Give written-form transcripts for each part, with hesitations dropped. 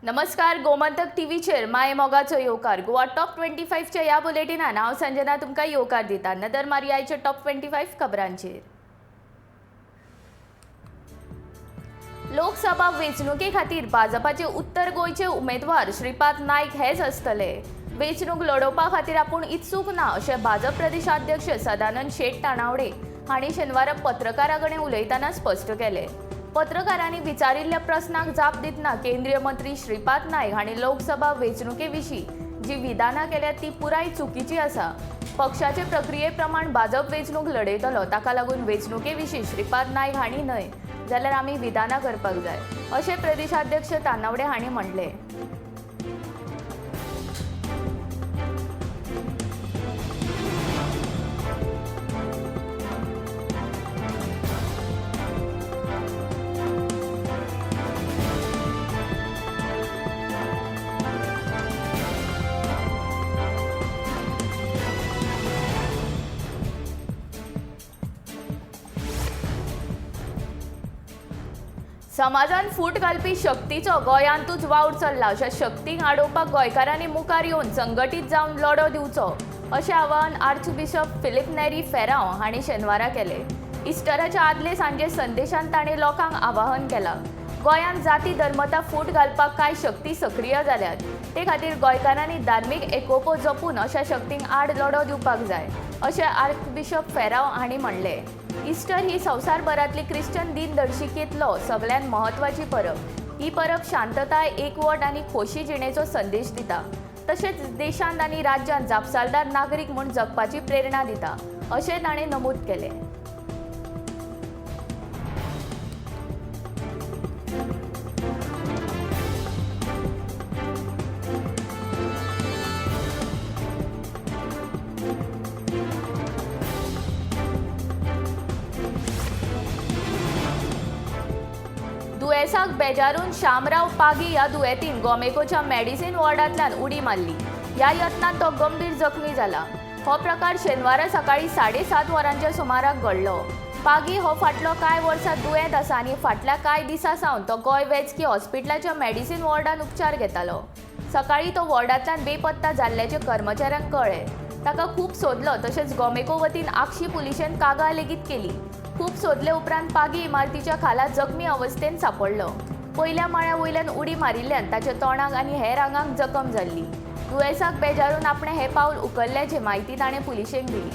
नमस्कार. गोमंतक टीव्हीचेर माय मोगाचो येवकार. गोवा टॉप 25 च्या ह्या बुलेटिनान हांव संजना तुमकां येवकार दिता. नदर मारया आयच्या टॉप 25 खबरांचेर. लोकसभा वेंचणुके खातीर भाजपाचे उत्तर गोंयचे उमेदवार श्रीपाद नायक हेच आसतले. वेंचणूक लडोवपा खातीर आपूण इत्सूक ना अशें भाजप प्रदेशाध्यक्ष सदानंद शेट तानावडे हांणी शेनवारा पत्रकारां कडेन उलयतना स्पश्ट केलें. पत्रकारांनी विचारिल्ल्या प्रस्नाक जाप दितना केंद्रीय मंत्री श्रीपाद नायक हांणी लोकसभा वेंचणुके विशीं जी विधानां केल्यात ती पुराय चुकीची आसा. पक्षाचे प्रक्रिये प्रमाण भाजप वेंचणूक लडयतलो, ताका लागून वेंचणुके विशीं श्रीपाद नायक हांणी न्हय जाल्यार आमी विधानां करपाक जाय अशें प्रदेशाध्यक्ष तानावडे हांणी म्हणलें. समाजान फूट घालपी शक्तीचो गोंयांतूच वावर चल्ला. अशा शक्तींक आडोवपाक गोंयकारांनी मुखार येवन संघटीत जावन लढो दिवचो अशें आवाहन आर्चबिशप फिलीप नेरी फेरांव हांणी शेनवारा केलें. इस्टराच्या आदले सांजे संदेशांत ताणें लोकांक आवाहन केलां. गोंयांत जाती धर्मता फूट घालपाक कांय शक्ती सक्रीय जाल्यात. ते खातीर गोंयकारांनी धार्मीक एकोपो जपून अशा शक्तींक आड लढो दिवपाक जाय अशें आर्चबिशप फेरांव हांणी म्हणलें. इस्टर ही संवसारभरांतली क्रिश्चन दिनदर्शिकेंतलो सगळ्यांत म्हत्वाची परब. ही परब शांतताय, एकवट आनी खोशी जिणेचो संदेश दिता. तशेंच देशांत आनी राज्यांत जापसालदार नागरीक म्हूण जगपाची प्रेरणा दिता अशें ताणें नमूद केलें. दुयेंसाक बेजारून शामराव पागी ह्या दुयेंतीन गोमेकोच्या मेडिसिन वॉर्डांतल्यान उडी मारली. ह्या यत्नांत तो गंभीर जखमी जाला. हो प्रकार शेनवारा सकाळी 7:30 वरांच्या सुमाराक घडलो. पागी हो फाटलो कांय वर्सां दुयेंत आसा आनी फाटल्या कांय दिसां सावन तो गोंय वैजकी हॉस्पिटलाच्या मेडिसिन वॉर्डांत उपचार घेतालो. सकाळीं तो वॉर्डांतल्यान बेपत्ता जाल्ल्याचें कर्मचाऱ्यांक कळ्ळें. ताका खूब सोदलो. तशेंच गोमेको वतीन आक्षी पुलिशेन कागाळ लेगीत केली. खूब सोदले उपरांत पागी इमारतीच्या खाला जखमी अवस्थेंत सांपडलो. पयल्या माळ्या वयल्यान उडी मारिल्ल्यान ताच्या तोंडाक आनी हेर आंगाक जखम जाल्ली. दुयेंसाक बेजारून आपणें हें पावल उखल्ल्याची म्हायती ताणें पुलिशेक दिली.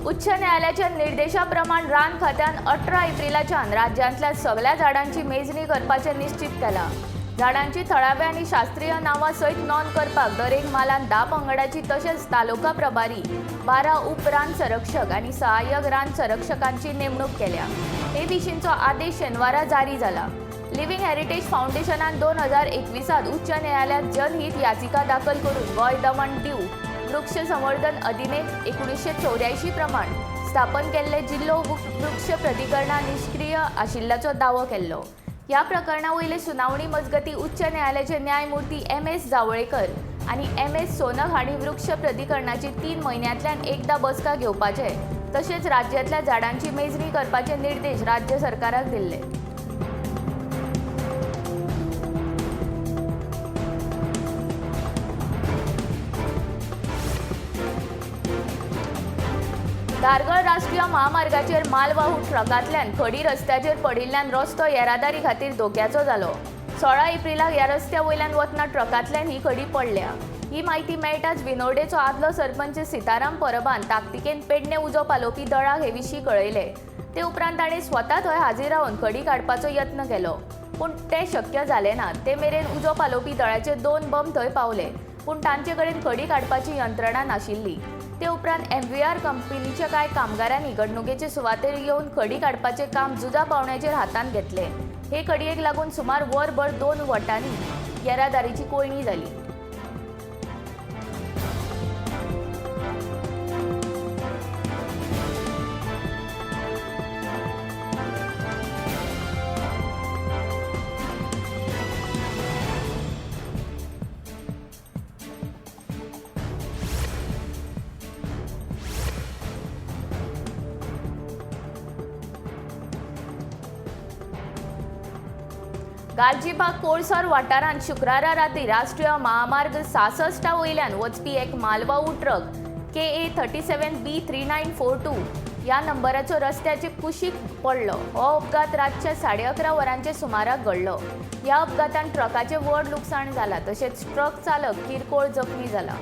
उच्च न्यायालयाच्या निर्देशाप्रमाण रान खात्यान 18 एप्रिलाच्यान राज्यांतल्या सगळ्या झाडांची मेजणी करपाचें निश्चित केलां. झाडांची थळाव्या आनी शास्त्रीय नांवां सयत नोंद करपाक दर एक मालान 10 पंगडाची तशेंच तालुका प्रभारी, 12 उप रान संरक्षक आनी सहाय्यक रान संरक्षकांची नेमणूक केल्या. हे विशींचो आदेश शेनवारा जारी जाला. लिव्हिंग हेरिटेज फाउंडेशनान 2021 उच्च न्यायालयात जनहीत याचिका दाखल करून गोंय दमण दीव वृक्ष संवर्धन अधिनियम 1984 प्रमाण स्थापन केल्ले जिल्लो वृक्ष प्रतिकरणां निष्क्रिय आशिल्ल्याचो दावो केल्लो. ह्या प्रकरणा वयले सुनावणी मजगती उच्च न्यायालयाचे न्यायमूर्ती M.S. जावळेकर आनी M.S. सोनक हांणी वृक्ष प्रतिकरणाची 3 म्हयन्यांतल्यान एकदा बसका घेवपाचे तशेंच राज्यांतल्या झाडांची मेजणी करपाचे निर्देश राज्य सरकाराक दिल्ले. धारगळ राष्ट्रीय महामार्गाचेर मालवाहू ट्रकांतल्यान खडी रस्त्याचेर पडिल्ल्यान रस्तो येरादारी खातीर धोक्याचो जालो. 16 एप्रिलाक ह्या रस्त्या वयल्यान वतना ट्रकांतल्यान ही खडी पडल्या. ही म्हायती मेळटाच विनोडेचो आदलो सरपंच सिताराम परबान ताकतिकेन पेडणे उजो पालोवपी दळाक हे विशीं कळयलें. ते उपरांत ताणें स्वता थंय हाजीर रावन खडी काडपाचो यत्न केलो, पूण तें शक्य जालें ना. ते मेरेन उजो पालोवपी दळाचे 2 बंब थंय पावले, पूण तांचे कडेन खडी काडपाची यंत्रणा नाशिल्ली. ते उपरांत MVR कंपनीच्या कांय कामगारांनी घडणुकेचे सुवातेर येवन खडी काडपाचें काम जुजा पावण्याचेर हातांत घेतलें. हे खडयेक लागून सुमार वरभर 2 वटांनी येरादारीची कोयणी जाली. गालजीबाग कोळसर वाठारांत शुक्रारा राती राष्ट्रीय महामार्ग 66 वयल्यान वचपी एक मालवाहू ट्रक KA37B3942 ह्या नंबराचो रस्त्याचे कुशीक पडलो. हो अपघात रातचे 11:30 वरांचे सुमाराक घडलो. ह्या अपघातांत ट्रकाचे व्हड लुकसाण जाला तशेंच ट्रक चालक किरकोळ जखमी जाला.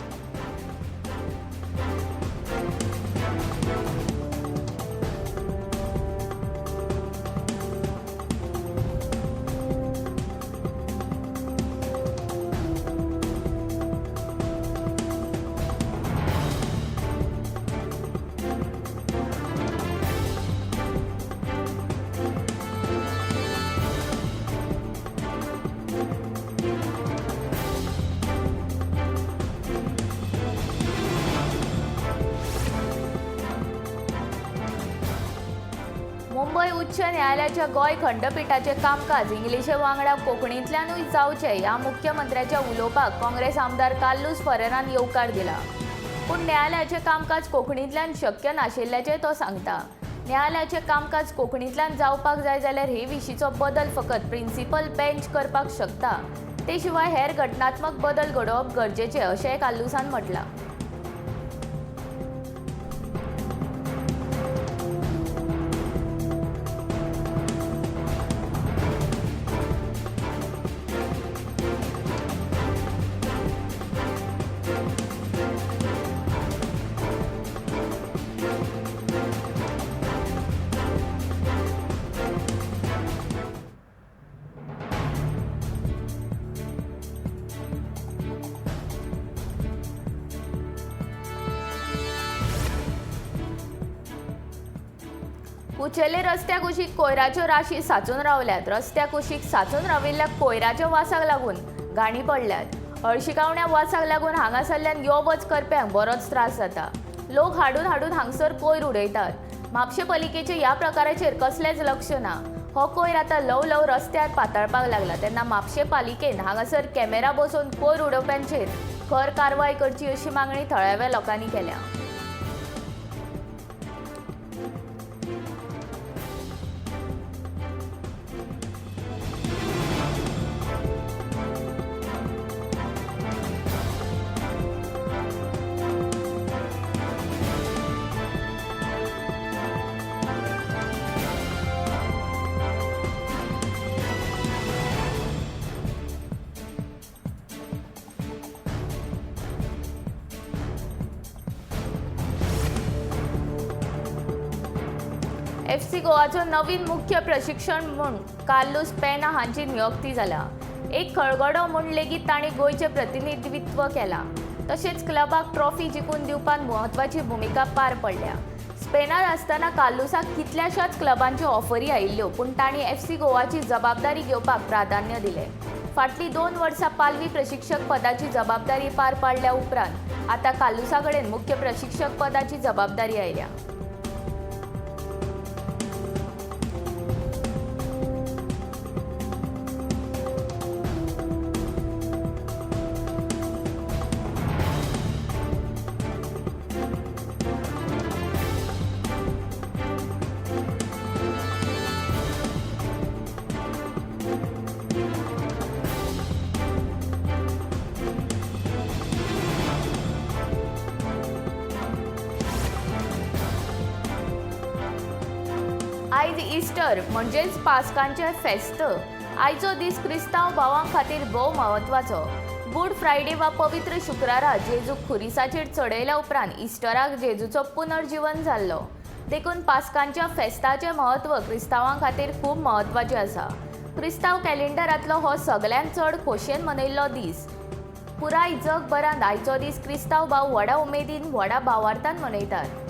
मुंबई उच्च न्यायालयाच्या गोंय खंडपीठाचे कामकाज इंग्लिशे वांगडा कोंकणींतल्यानूय जावचें ह्या मुख्यमंत्र्याच्या उलोवपाक काँग्रेस आमदार कार्लोस फरेरान येवकार दिला. पूण न्यायालयाचें कामकाज कोंकणींतल्यान शक्य नाशिल्ल्याचें तो सांगता. न्यायालयाचें कामकाज कोंकणींतल्यान जावपाक जाय जाल्यार हे विशींचो बदल फकत प्रिन्सिपल बेंच करपाक शकता. ते शिवाय हेर घटनात्मक बदल घडोवप गरजेचें अशेंय कार्लोसान म्हटलां. कुचेले रस्त्या कुशीक कोयराच्यो राशी साचून रावल्यात. रस्त्या कुशीक साचून राविल्ल्या कोयराच्या वासाक लागून घाणी पडल्यात. हळशिकावण्या वासाक लागून हांगासरल्यान यो वच करप्यांक बरोच त्रास जाता. लोक हाडून हाडून हांगसर कोयर उडयतात. म्हापशे पालिकेचे ह्या प्रकाराचेर कसलेंच लक्ष ना. हो कोयर आतां ल्हव ल्हव रस्त्यार पातळपाक लागला तेन्ना म्हापशे पालिकेन हांगासर कॅमेरा बसोवन कोयर उडोवप्यांचेर खर कारवाय करची अशी मागणी थळाव्या लोकांनी केल्या. FC गोवाचो नवीन मुख्य प्रशिक्षण म्हूण कार्लोस पेना हांची नियुक्ती जाला. एक खळगडो म्हूण लेगीत तांणी गोंयचें प्रतिनिधित्व केलां. तशेंच क्लबाक ट्रॉफी जिखून दिवपाक म्हत्वाची भुमिका पार पडल्या. स्पेनांत आसतना कार्लोसाक कितल्याशाच क्लबांच्यो ऑफरी आयिल्ल्यो पूण तांणी FC गोवाची जबाबदारी घेवपाक प्राधान्य दिलें. फाटलीं 2 वर्सां पालवी प्रशिक्षक पदाची जबाबदारी पार पाडल्या उपरांत आतां कार्लोसा कडेन मुख्य प्रशिक्षक पदाची जबाबदारी आयल्या. आयज इस्टर म्हणजेच पास्कांचे फेस्त. आयचो दीस क्रिस्तांव भावां खातीर भोव महत्वाचो. गुड फ्रायडे वा पवित्र शुक्रारा जेजूक खुरिसाचेर चडयल्या उपरांत इस्टराक जेजूचो पुनर्जीवन जाल्लो. देखून पास्कांच्या फेस्ताचें महत्व क्रिस्तांवां खातीर खूब महत्वाचें आसा. क्रिस्तांव कॅलेंडरांतलो हो सगळ्यांत चड खोशयेन मनयल्लो दीस. पुराय जगभरांत आयचो दीस क्रिस्तांव भाव व्हडा उमेदीन व्हडा भावार्थान मनयतात.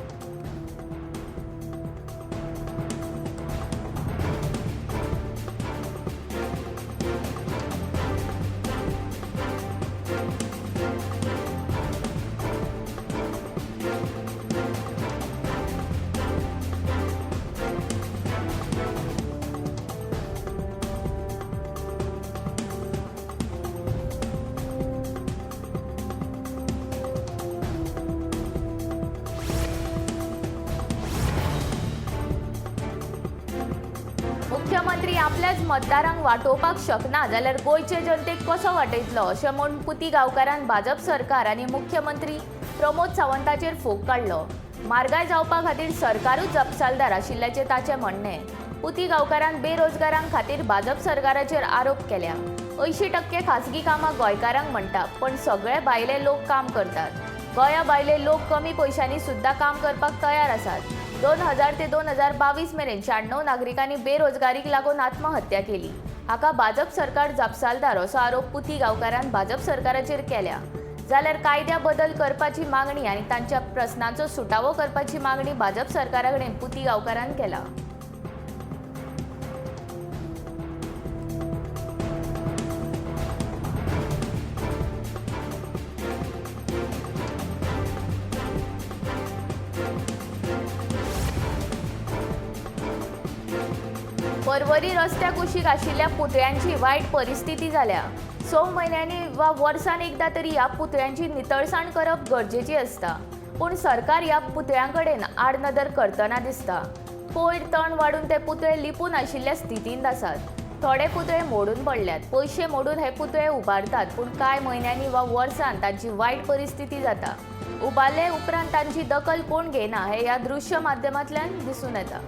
मुख्यमंत्री आपल्याच मतदारांक वाटोवपाक शकना जाल्यार गोंयचे जनतेक कसो वाटयतलो अशें म्हूण पुती गांवकारान भाजप सरकार आनी मुख्यमंत्री प्रमोद सावंताचेर फोग काडलो. म्हारगाय जावपा खातीर सरकारूच जपसालदार आशिल्ल्याचें ताचें म्हणणें. पुती गांवकारान बेरोजगारांक खातीर भाजप सरकाराचेर आरोप केल्या. 80% खासगी कामां गोंयकारांक म्हणटा, पण सगळे भायले लोक काम करतात. गोंया भायले लोक कमी पयशांनी सुद्धा काम करपाक तयार आसात. 2000 ते 2022 मेरेन 96 नागरिकांनी बेरोजगारीक लागून आत्महत्या केली. हाका भाजप सरकार जापसालदार असो आरोप पुती गांवकारान भाजप सरकाराचेर केल्या. जाल्यार कायद्या बदल करपाची मागणी आनी तांच्या प्रस्नांचो सुटावो करपाची मागणी भाजप सरकारा कडेन पुती गांवकारान केला. परवरी रस्त्याक कुशीक आशिल्ल्या पुतळ्यांची वायट परिस्थिती जाल्या. 6 म्हयन्यांनी वा वर्सान एकदा तरी ह्या पुतळ्यांची नितळसाण करप गरजेची असता, पूण सरकार ह्या पुतळ्यां कडेन आडनदर करतना दिसता. कोयर तण वाडून ते पुतळे लिपून आशिल्ल्या स्थितींत आसात. थोडे पुतळे मोडून पडल्यात. पयशे मोडून हे पुतळे उबारतात, पूण कांय म्हयन्यांनी वा वर्सान तांची वायट परिस्थिती जाता. उबारले उपरांत तांची दखल कोण घेना हें ह्या दृश्य माध्यमांतल्यान दिसून येता.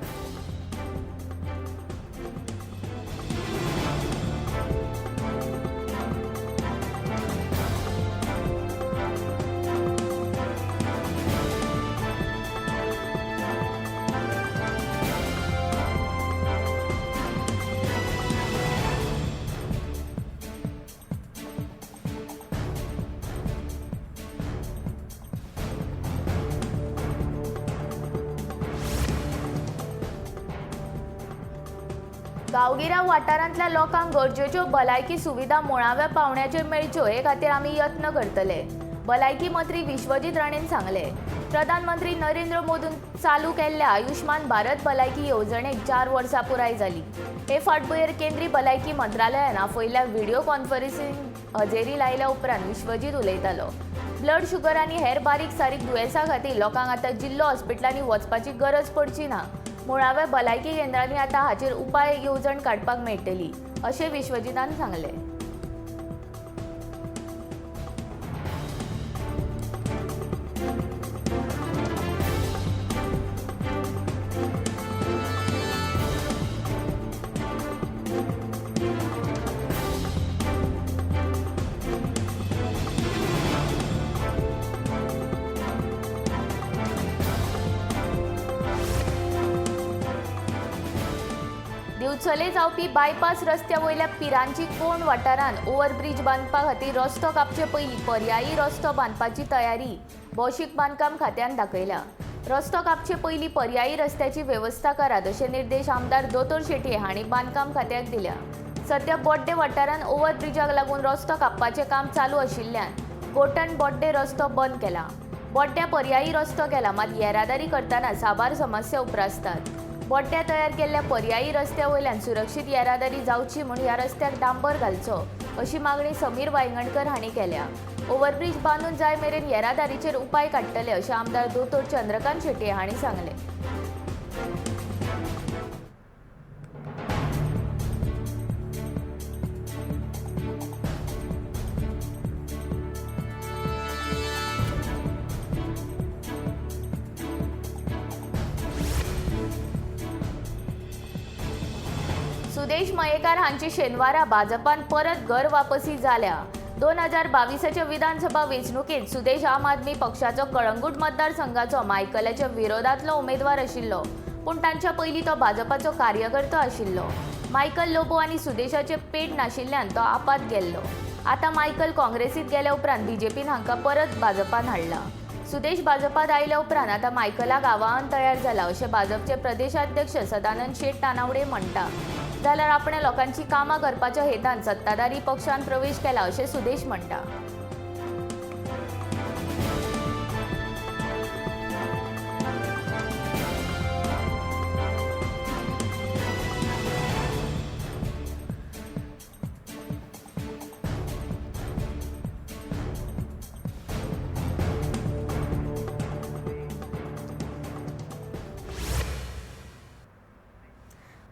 गांवगिऱ्या वाठारांतल्या लोकांक गरजेच्यो भलायकी सुविधा मुळाव्या पावंड्याचेर मेळच्यो हे खातीर आमी यत्न करतले. भलायकी मंत्री विश्वजीत राणेन सांगलें. प्रधानमंत्री नरेंद्र मोदीन चालू केल्ल्या आयुष्मान भारत भलायकी येवजणेक 4 वर्सां पुराय जाली. हे फाटभुंयेर केंद्रीय भलायकी मंत्रालयान आपयल्ल्या व्हिडिओ कॉन्फरन्सिंग हजेरी लायल्या उपरांत विश्वजीत उलयतालो. ब्लड शुगर आनी हेर बारीक सारीक दुयेंसां खातीर लोकांक आतां जिल्लो हॉस्पिटलांनी वचपाची गरज पडची ना. मुळाव्या भलायकी केंद्रांनी आतां हाचेर उपाय येवजण काडपाक मेळटली अशें विश्वजितान सांगलें. दिवचले जावपी बायपास रस्त्या वयल्या पिरांची कोण वाठारांत ओव्हरब्रिज बांदपा खातीर रस्तो कापचे पयलीं पर्यायी रस्तो बांदपाची तयारी भौशीक बांदकाम खात्यान दाखयल्या. रस्तो कापचे पयलीं पर्यायी रस्त्याची वेवस्था करात अशे निर्देश आमदार दोतोर शेटये हांणी बांदकाम खात्याक दिल्या. सध्या बोड्डे वाठारांत ओव्हरब्रिजाक लागून रस्तो कापपाचें काम चालू आशिल्ल्यान गोटन बोड्डे रस्तो बंद केला. बोड्ड्या पर्यायी रस्तो केला, मात येरादारी करतना साबार समस्या उप्रासतात. बोड्ड्या तयार केल्ल्या पर्यायी रस्त्या वयल्यान सुरक्षीत येरादारी जावची म्हूण ह्या रस्त्याक डांबर घालचो अशी मागणी समीर वांयगणकर हांणी केल्या. ओव्हरब्रिज बांदून जाय मेरेन येरादारीचेर उपाय काडटले अशें आमदार दोतोर चंद्रकांत शेटये हांणी सांगलें. सुदेश मयेकार हांची शेनवारा भाजपान परत घर वापसी जाल्या. 2022च्या विधानसभा वेंचणुकेंत सुदेश आम आदमी पक्षाचो कळंगूट मतदारसंघाचो मायकलाच्या विरोधांतलो उमेदवार आशिल्लो, पूण तांच्या पयलीं तो भाजपाचो कार्यकर्तो आशिल्लो. मायकल लोबो आनी सुदेशाचे पेट नाशिल्ल्यान तो आपात गेल्लो. आतां मायकल काँग्रेसीत गेल्या उपरांत बीजेपीन हांकां परत भाजपान हाडला. सुदेश भाजपात आयल्या उपरांत आतां मायकलाक आव्हान तयार जालां अशें भाजपचे प्रदेशाध्यक्ष सदानंद शेट तानावडे म्हणटा. जाल्यार आपणे लोकांची कामां करपाच्या हेतान सत्ताधारी पक्षान प्रवेश केला अशें सुदेश म्हणटा.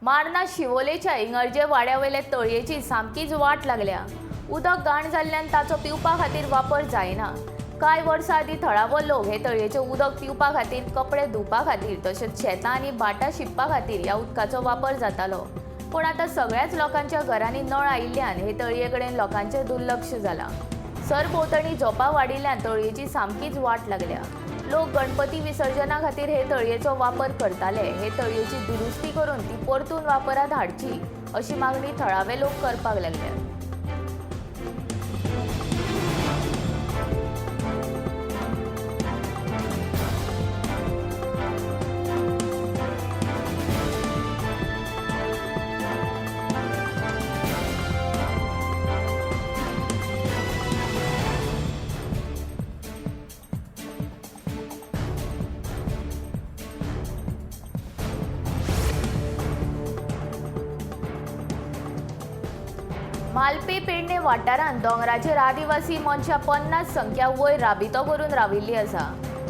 मार्ना शिवोलेच्या इंगळजे वाड्यावयले तळयेची सामकीच वाट लागल्या. उदक घाण जाल्ल्यान ताचो पिवपा खातीर वापर जायना. कांय वर्सां आदीं थळावो लोक हे तळयेचें उदक पिवपा खातीर, कपडे धुवपा खातीर तशेंच शेतां आनी भाटां शिंपपा खातीर ह्या उदकाचो वापर जातालो. पूण आतां सगळ्याच लोकांच्या घरांनी नळ आयिल्ल्यान हे तळये कडेन लोकांचें दुर्लक्ष जालां. सरभोंवतणी झोपां वाडिल्ल्यान तळयेची सामकीच वाट लागल्या. लोक गणपती विसर्जना खातीर हे तळयेचो वापर करताले. हे तळयेची दुरुस्ती करून ती परतून वापरात हाडची अशी मागणी थळावे लोक करपाक लागल्यात. मालपे पेडणे वाठारांत दोंगराचेर आदिवासी मनशां 50 संख्या वयर राबितो करून राविल्लीं आसा.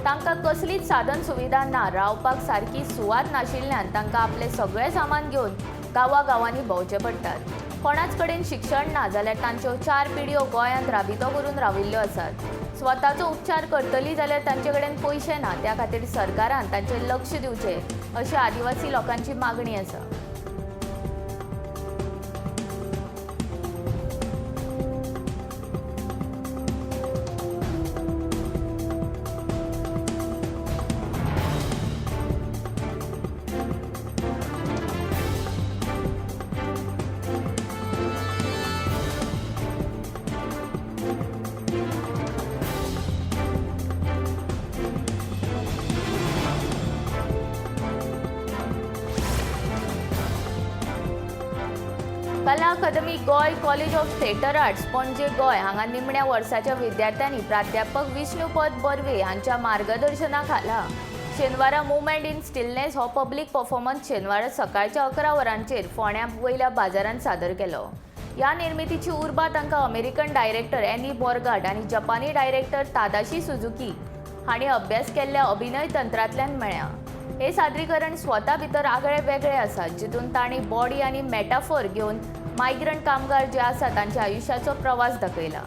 तांकां कसलीच साधन सुविधा ना. रावपाक सारकी सुवात नाशिल्ल्यान तांकां आपलें सगळें सामान घेवन गांवांनी भोंवचें पडटात. कोणाच कडेन शिक्षण ना जाल्यार तांच्यो 4 पिढयो गोंयांत राबितो करून राविल्ल्यो आसात. स्वताचो उपचार करतली जाल्यार तांचे कडेन पयशे ना. त्या खातीर सरकारान तांचेर लक्ष दिवचें अशी आदिवासी लोकांची मागणी आसा. कला अकादमी गोय कॉलेज ऑफ थिएटर आर्ट्स पणजे गोय हांगा निमण्या वर्साच्या विद्यार्थ्यांनी प्राध्यापक विष्णुपद बर्वे हांच्या मार्गदर्शना खाला शेनवारा मुवमेंट इन स्टिलनेस हो पब्लीक परफॉर्मन्स शेनवारा सकाळच्या 11 वरांचेर फोंड्या वयल्या बाजारांत सादर केलो. ह्या निर्मितीची उर्बा तांकां अमेरिकन डायरेक्टर एनी बोर्गाट आनी जपानी डायरेक्टर तादाशी सुझुकी हांणी अभ्यास केल्ल्या अभिनय तंत्रांतल्यान मेळ्ळ्या. हे सादरीकरण स्वता भितर आगळे वेगळे आसा, जितून तांणी बॉडी आनी मेटाफोर घेवन मायग्रंट कामगार जे आसा तांच्या आयुश्याचो प्रवास दाखयला.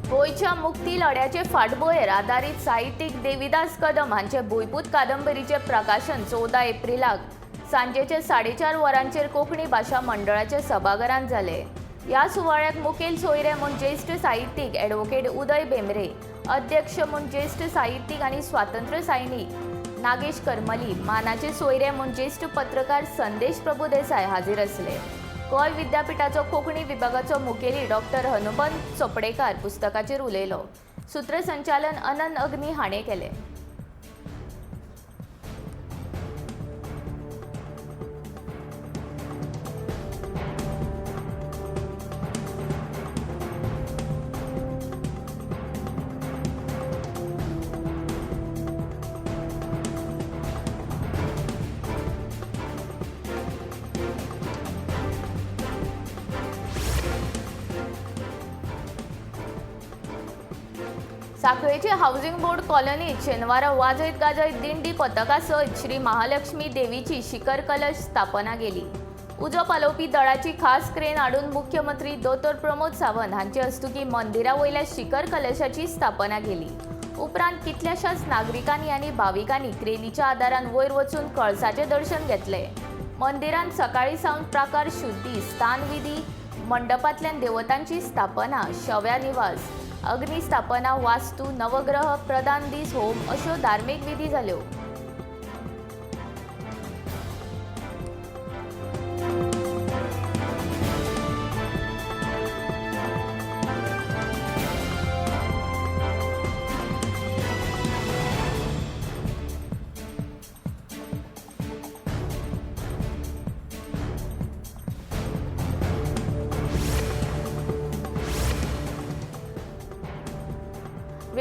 गोंयच्या मुक्ती लढ्याचे फाटभुंयेर आदारीत साहित्यीक देविदास कदम हांचे भुंयपूत कादंबरीचे प्रकाशन 14 एप्रिलाक सांजेचे 4:30 वरांचेर कोंकणी भाशा मंडळाचे सभाघरांत जाले. ह्या सुवाळ्याक मुखेल सोयरे म्हूण ज्येश्ठ साहित्यीक ॲडव्होकेट उदय भेंब्रे, अध्यक्ष म्हूण ज्येश्ठ साहित्यीक आनी स्वातंत्र्य सैनीक नागेश करमली, मानाचे सोयरे म्हूण ज्येश्ठ पत्रकार संदेश प्रभुदेसाय हाजीर आसले. गोंय विद्यापीठाचो कोंकणी विभागाचो मुखेली डॉक्टर हनुमंत चोपडेकार पुस्तकाचेर उलयलो. सूत्रसंचालन अनंत अग्नी हाणें केलें. साखळेचे हाऊसिंग बोर्ड कॉलनीत शेनवारा वाजयत गाजयत दिंडी पथका सयत श्री महालक्ष्मी देवीची शिखर कलश स्थापना केली. उजो पालोवपी दळाची खास क्रेन हाडून मुख्यमंत्री दोतोर प्रमोद सावंत हांचे हस्तुकी मंदिरा वयल्या शिखर कलशाची स्थापना केली. उपरांत कितल्याशाच नागरिकांनी आनी भाविकांनी क्रेनीच्या आदारान वयर वचून कळसाचे दर्शन घेतले. मंदिरांत सकाळी सावन प्राकार शुद्धी, स्थानविधी, मंडपांतल्यान देवतांची स्थापना, शव्या निवास, अग्निस्थापना, वास्तू, नवग्रह, प्रधान दीस होम अश्यो धार्मीक विधी जाल्यो.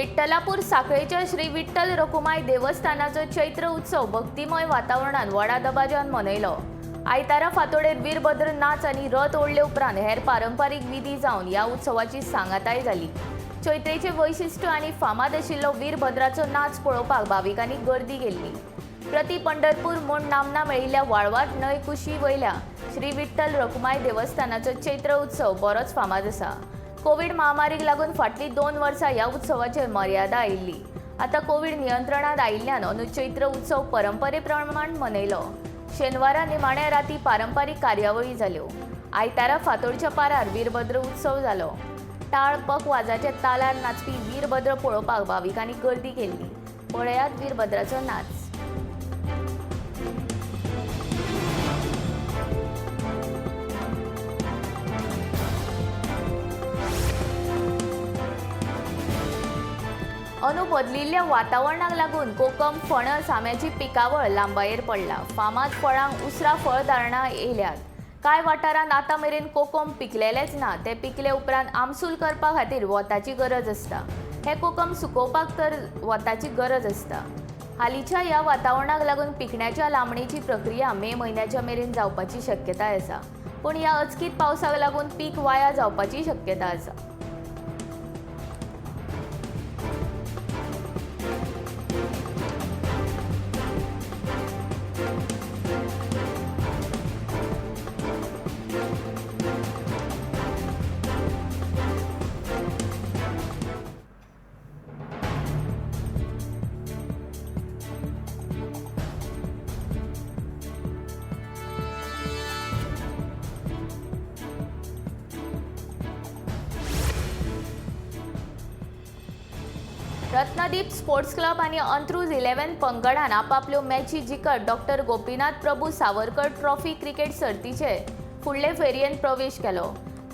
विठ्ठलापूर साखळेच्या श्री विठ्ठल रखुमाई देवस्थानाचो चैत्र उत्सव भक्तिमय वातावरणात व्हडा दबाज्यान मनयलो। आयतारा फांतोडेर वीरभद्र नाच आनी रथ ओडले उपरांत हेर पारंपारीक विधी जावन ह्या उत्सवाची सांगाताय जाली। चैत्रेचे वैशिष्ट्य आनी फामाद आशिल्लो वीरभद्राचो नाच पळोवपाक भाविकांनी गर्दी केल्ली। प्रति पंढरपूर म्हूण नामना मेळिल्ल्या वाळवाट न्हंय कुशी वयल्या श्री विठ्ठल रखुमाई देवस्थानाचो चैत्र उत्सव बरोच फामाद आसा। कोविड महामारीक लागून फाटली 2 वर्सां ह्या उत्सवाचेर मर्यादा आयिल्ली। आता कोविड नियंत्रणात आयिल्ल्यान अंदू चैत्र उत्सव परंपरे प्रमाण मनयलो। शेनवारा निमाण्या राती पारंपारीक कार्यावळी जाल्यो। आयतारा फांतोडच्या पारार वीरभद्र उत्सव जालो। टाळ पक वाजाच्या तालार नाचपी वीरभद्र पळोवपाक भाविकांनी गर्दी केल्ली। पळयात वीरभद्राचो नाच। अंदू बदलिल्ल्या वातावरणाक लागून कोकम फणस आंब्याची पिकावळ लांबायेर पडला। फामाद फळांक उसरा फळधारणां येयल्यात। कांय वाठारांत आतां मेरेन कोकम पिकलेलेच ना। ते पिकले उपरांत आमसूल करपा खातीर वताची गरज आसता। हे कोकम सुकोवपाक तर वताची गरज आसता। हालींच्या ह्या वातावरणाक लागून पिकण्याच्या लांबणेची प्रक्रिया मे म्हयन्याच्या मेरेन जावपाची शक्यताय आसा। पूण ह्या अचकीत पावसाक लागून पीक वाया जावपाची शक्यता आसा। रत्नदीप स्पोर्ट्स क्लब आणि अंत्रुज 11 पंगडान आपापल्यो मॅची जिखत डॉक्टर गोपीनाथ प्रभू सावरकर ट्रॉफी क्रिकेट सर्तीचे फुडले फेरयेंत प्रवेश केलो।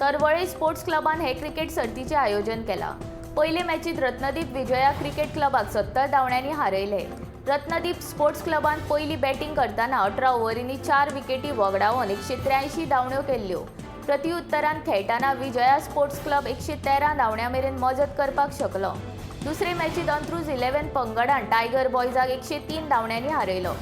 तरवळे स्पोर्ट्स क्लबान हे क्रिकेट सर्तीचे आयोजन केला। पयले मॅचीत रत्नदीप विजया क्रिकेट क्लबाक 70 धांवड्यांनी हारयले। रत्नदीप स्पोर्ट्स क्लबान पयली बॅटिंग करताना 18 ओव्हरींनी 4 विकेटी वगडावन 183 धांवड्यो केल्ल्यो। प्रत्युत्तरान खेळटाना विजया स्पोर्ट्स क्लब 113 धांवड्यां मेरेन मजत करपाक शकलो। दुसरे मॅचीत अंत्रुज 11 पंगडान टायगर बॉयजाक 103 धांवड्यांनी हारयलो।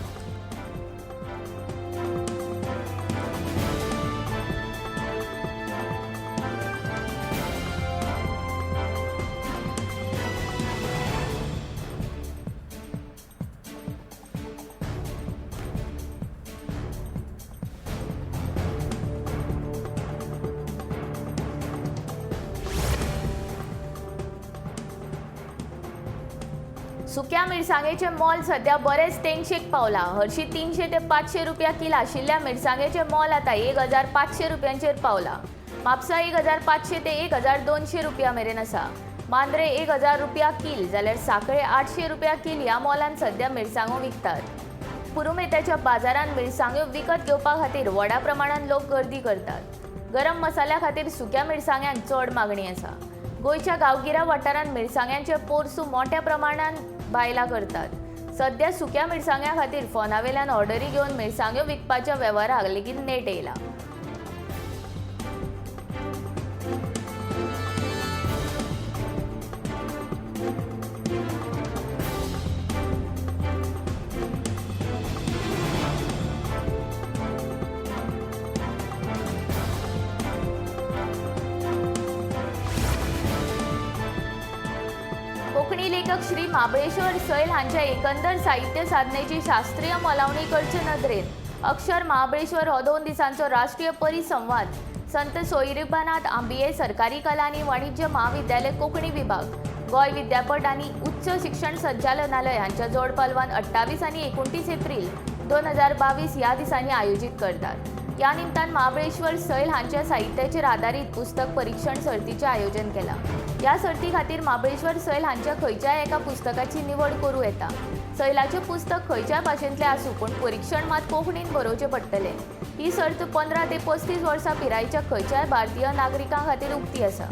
सुक्या मिरसांगेचे मोल सध्या बरेच तेंगशेक पावला। हरशी 300 ते 500 रुपया किल आशिल्ल्या मिरसांगेचे मोल आता 1500 रुपयांचेर पावला। म्हापसा 1500 ते 1200 रुपया मेरेन आसा। मांद्रे 1000 रुपया किल जाल्यार साखळे 800 रुपया किल ह्या मोलान सध्या मिरसांगो विकतात। पुरुमेत्याच्या बाजारात मिरसांग्यो विकत घेवपा खातीर व्हडा प्रमाणात लोक गर्दी करतात। गरम मसाल्या खातीर सुक्या मिरसांग्यांक चड मागणी आसा। गोयच्या गांवगिऱ्या वाठारांत मिरसांग्यांचे पोरसू मोठ्या प्रमाणात बायलां करतात। सध्या सुक्या मिरसांग्या खातीर फोनावेल्यान ऑर्डरी घेवन मिरसांग्यो विकपाच्या वेव्हाराक लेगीत नेट येयला। कोंकणी लेखक श्री महाबळेश्वर सैल हांच्या एकंदर साहित्य साधनेची शास्त्रीय मोलावणी करचे नदरेन अक्षर महाबळेश्वर हो 2 दिसांचो राष्ट्रीय परिसंवाद संत सोयरीबानाथ आंबिये सरकारी कला आनी वाणिज्य महाविद्यालय कोंकणी विभाग, गोय विद्यापीठ आनी उच्च शिक्षण संचालनालय हांच्या जोड पालवान 28 आनी 29 एप्रिल 2022 ह्या दिसांनी आयोजित करतात। या निमतान महाबळेश्वर सैल हांच्या साहित्याचेर आधारित पुस्तक परीक्षण सर्तीचे आयोजन केला। या सर्ती खातीर महाबळेश्वर सैल हांच्या खंयच्याय एका पुस्तकाची निवड करूं येता। सैलाचें पुस्तक खंयच्याय भाशेंतलें आसूं पूण परीक्षण मात कोंकणीन बरोवचें पडटलें। ही सर्त 15 ते 35 वर्सां पिरायेच्या खंयच्याय भारतीय नागरिकां खातीर उक्ती आसा।